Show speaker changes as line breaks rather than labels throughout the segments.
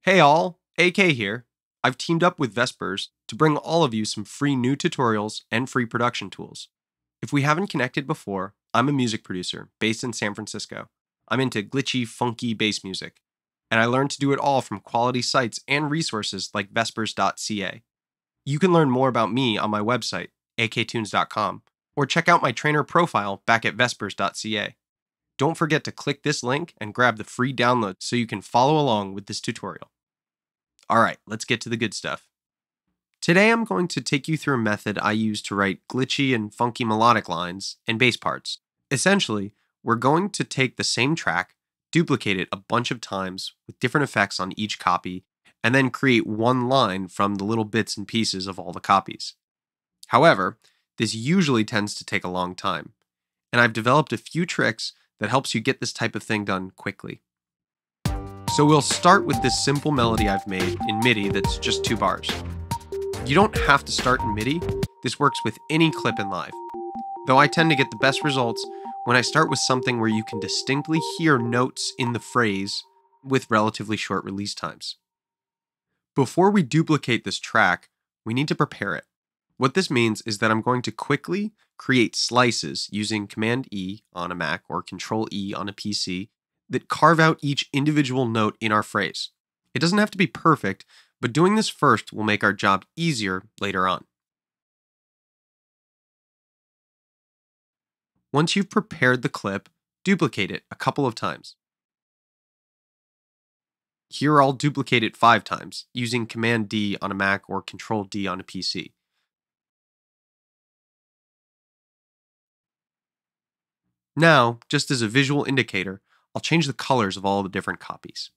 Hey all, AK here. I've teamed up with Vespers to bring all of you some free new tutorials and free production tools. If we haven't connected before, I'm a music producer based in San Francisco. I'm into glitchy, funky bass music, and I learned to do it all from quality sites and resources like vespers.ca. You can learn more about me on my website, aktunes.com, or check out my trainer profile back at vespers.ca. Don't forget to click this link and grab the free download so you can follow along with this tutorial. Alright, let's get to the good stuff. Today I'm going to take you through a method I use to write glitchy and funky melodic lines and bass parts. Essentially, we're going to take the same track, duplicate it a bunch of times with different effects on each copy, and then create one line from the little bits and pieces of all the copies. However, this usually tends to take a long time, and I've developed a few tricks that helps you get this type of thing done quickly. So we'll start with this simple melody I've made in MIDI that's just 2 bars. You don't have to start in MIDI, this works with any clip in Live. Though I tend to get the best results when I start with something where you can distinctly hear notes in the phrase with relatively short release times. Before we duplicate this track, we need to prepare it. What this means is that I'm going to quickly create slices using Command E on a Mac or Control E on a PC that carve out each individual note in our phrase. It doesn't have to be perfect, but doing this first will make our job easier later on. Once you've prepared the clip, duplicate it a couple of times. Here I'll duplicate it 5 times using Command D on a Mac or Control D on a PC. Now, just as a visual indicator, I'll change the colors of all the different copies.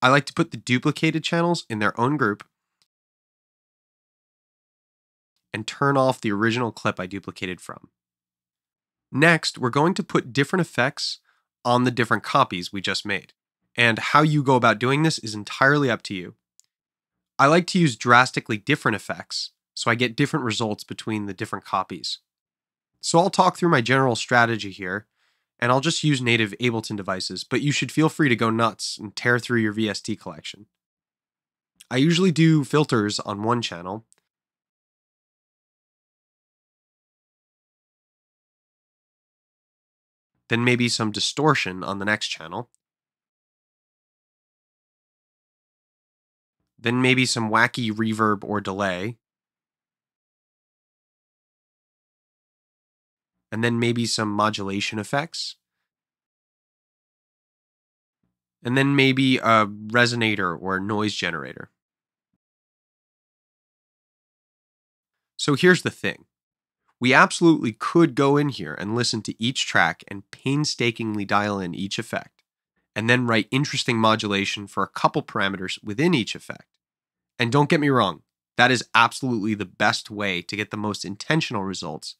I like to put the duplicated channels in their own group and turn off the original clip I duplicated from. Next, we're going to put different effects on the different copies we just made, and how you go about doing this is entirely up to you. I like to use drastically different effects, so I get different results between the different copies. So I'll talk through my general strategy here, and I'll just use native Ableton devices, but you should feel free to go nuts and tear through your VST collection. I usually do filters on one channel, then maybe some distortion on the next channel, then maybe some wacky reverb or delay, and then maybe some modulation effects, and then maybe a resonator or noise generator. So here's the thing. We absolutely could go in here and listen to each track and painstakingly dial in each effect, and then write interesting modulation for a couple parameters within each effect. And don't get me wrong, that is absolutely the best way to get the most intentional results,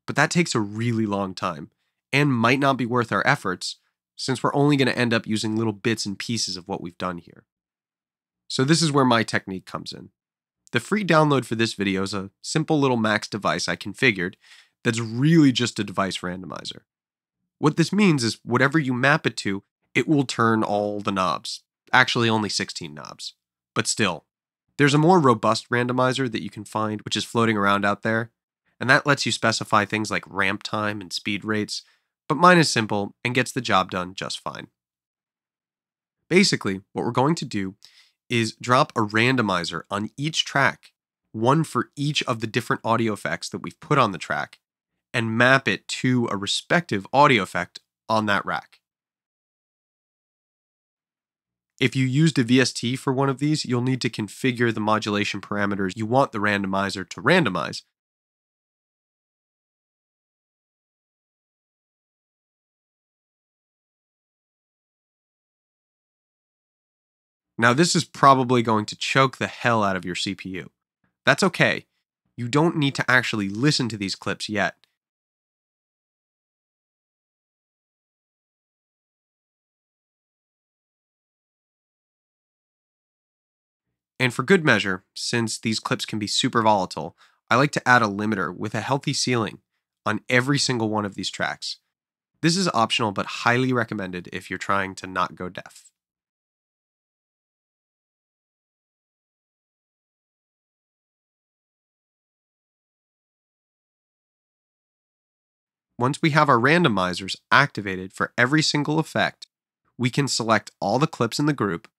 but that takes a really long time and might not be worth our efforts since we're only going to end up using little bits and pieces of what we've done here. So this is where my technique comes in. The free download for this video is a simple little Max device I configured that's really just a device randomizer. What this means is whatever you map it to, it will turn all the knobs. Actually only 16 knobs, but still. There's a more robust randomizer that you can find which is floating around out there, and that lets you specify things like ramp time and speed rates, but mine is simple and gets the job done just fine. Basically, what we're going to do is drop a randomizer on each track, one for each of the different audio effects that we've put on the track, and map it to a respective audio effect on that rack. If you used a VST for one of these, you'll need to configure the modulation parameters you want the randomizer to randomize. Now this is probably going to choke the hell out of your CPU. That's okay. You don't need to actually listen to these clips yet. And for good measure, since these clips can be super volatile, I like to add a limiter with a healthy ceiling on every single one of these tracks. This is optional but highly recommended if you're trying to not go deaf. Once we have our randomizers activated for every single effect, we can select all the clips in the group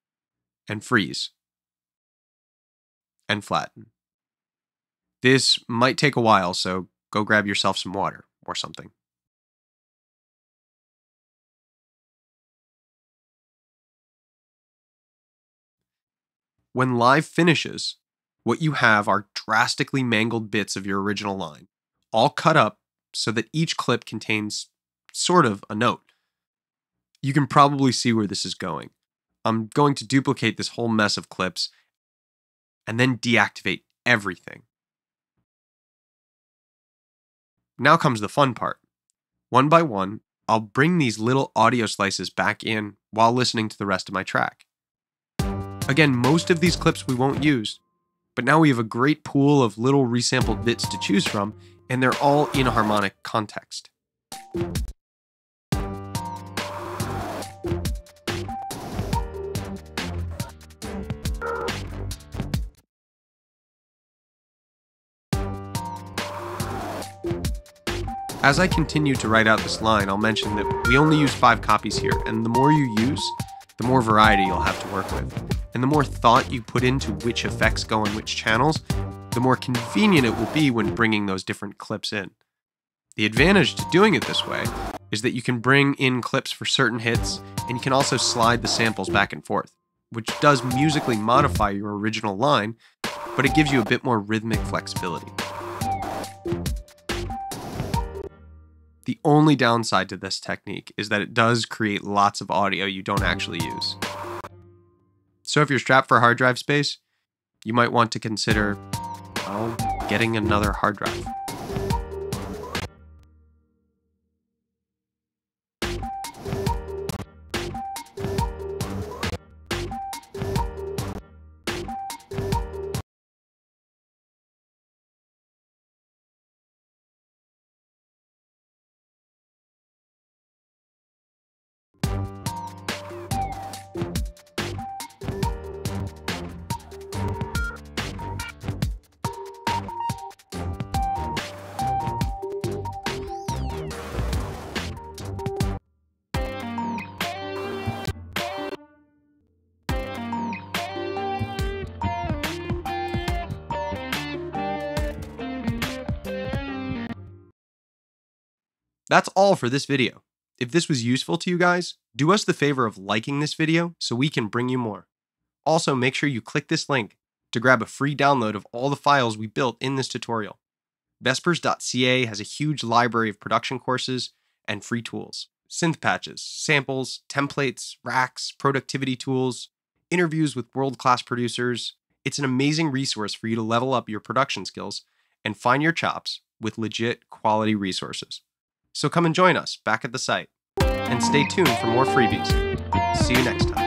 and freeze and flatten. This might take a while, so go grab yourself some water or something. When live finishes, what you have are drastically mangled bits of your original line, all cut up so that each clip contains sort of a note. You can probably see where this is going. I'm going to duplicate this whole mess of clips and then deactivate everything. Now comes the fun part. One by one, I'll bring these little audio slices back in while listening to the rest of my track. Again, most of these clips we won't use, but now we have a great pool of little resampled bits to choose from, and they're all in a harmonic context. As I continue to write out this line, I'll mention that we only use 5 copies here, and the more you use, the more variety you'll have to work with. And the more thought you put into which effects go on which channels, the more convenient it will be when bringing those different clips in. The advantage to doing it this way is that you can bring in clips for certain hits, and you can also slide the samples back and forth, which does musically modify your original line, but it gives you a bit more rhythmic flexibility. The only downside to this technique is that it does create lots of audio you don't actually use. So if you're strapped for hard drive space, you might want to consider, well, getting another hard drive. That's all for this video. If this was useful to you guys, do us the favor of liking this video so we can bring you more. Also, make sure you click this link to grab a free download of all the files we built in this tutorial. Vespers.ca has a huge library of production courses and free tools, synth patches, samples, templates, racks, productivity tools, interviews with world-class producers. It's an amazing resource for you to level up your production skills and find your chops with legit quality resources. So come and join us back at the site, and stay tuned for more freebies. See you next time.